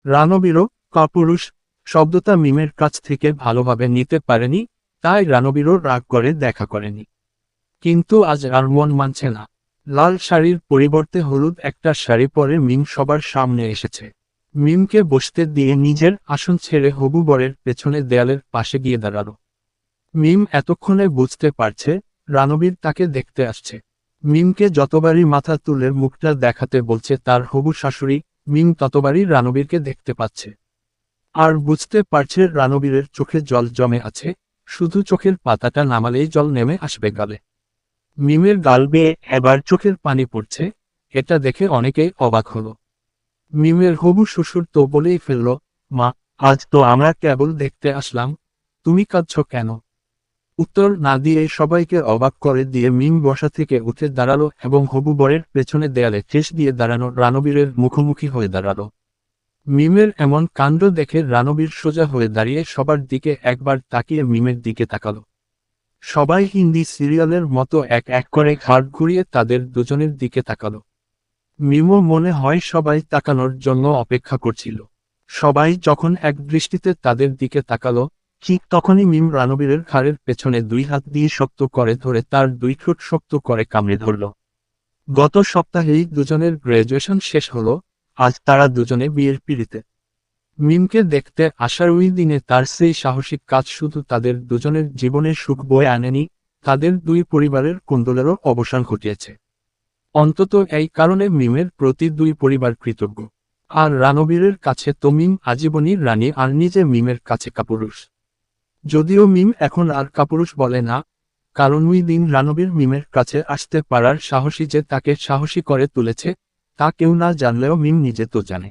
রানবীরও কাপুরুষ শব্দটা মিমের কাছ থেকে ভালোভাবে নিতে পারেনি, তাই রানবীরও রাগ করে দেখা করেনি। কিন্তু আজ আর মন মানছে না। লাল শাড়ির পরিবর্তে হলুদ একটা শাড়ি পরে মিম সবার সামনে এসেছে। মিমকে বসতে দিয়ে নিজের আসন ছেড়ে হবু বরের পেছনে দেয়ালের পাশে গিয়ে দাঁড়ালো। মিম এতক্ষণে বুঝতে পারছে রানবীর তাকে দেখতে আসছে। মিমকে যতবারই মাথা তুলে মুখটা দেখাতে বলছে তার হবু শাশুড়ি, মিম ততবারই রানবীরকে দেখতে পাচ্ছে। আর বুঝতে পারছে রানবীরের চোখে জল জমে আছে, শুধু চোখের পাতাটা নামালেই জল নেমে আসবে গালে। মিমের গাল বেয়ে এবার চোখের পানি পড়ছে, এটা দেখে অনেকেই অবাক হলো। মিমের হবু শ্বশুর তো বলেই ফেলল, মা, আজ তো আমরা কেবল দেখতে আসলাম, তুমি কাঁদছ কেন? উত্তর না দিয়ে সবাইকে অবাক করে দিয়ে মিম বসা থেকে উঠে দাঁড়ালো এবং হবু বরের পেছনে দেয়ালে ঠেস দিয়ে দাঁড়ানো রানবীরের মুখোমুখি হয়ে দাঁড়ালো। মিমের এমন কাণ্ড দেখে রানবীর সোজা হয়ে দাঁড়িয়ে সবার দিকে একবার তাকিয়ে মিমের দিকে তাকালো। সবাই হিন্দি সিরিয়ালের মতো এক এক করে ঘাড় ঘুরিয়ে তাদের দুজনের দিকে তাকালো। মিমও মনে হয় সবাই তাকানোর জন্য অপেক্ষা করছিল। সবাই যখন এক দৃষ্টিতে তাদের দিকে তাকালো, ঠিক তখনই মিম রানবীরের ঘাড়ের পেছনে দুই হাত দিয়ে শক্ত করে ধরে তার দুই ঠোঁট শক্ত করে কামড়ে ধরল। গত সপ্তাহেই দুজনের গ্র্যাজুয়েশন শেষ হলো, আজ তারা দুজনে বিয়ের পিঁড়িতে। মিমকে দেখতে আসার ওই দিনে তার সেই সাহসিক কাজ শুধু তাদের দুজনের জীবনে সুখ বয়ে আনেনি, তাদের দুই পরিবারের কোন্দলেরও অবসান ঘটিয়েছে। অন্তত এই কারণে মিমের প্রতি দুই পরিবার কৃতজ্ঞ। আর রানবীরের কাছে তো মিম আজীবনই রানী আর নিজে মিমের কাছে কাপুরুষ। যদিও মিম এখন আর কাপুরুষ বলে না, কারণ ওই দিন রানবীর মিমের কাছে আসতে পারার সাহসী যে তাকে সাহসী করে তুলেছে, তা কেউ না জানলেও মিম নিজে তো জানে।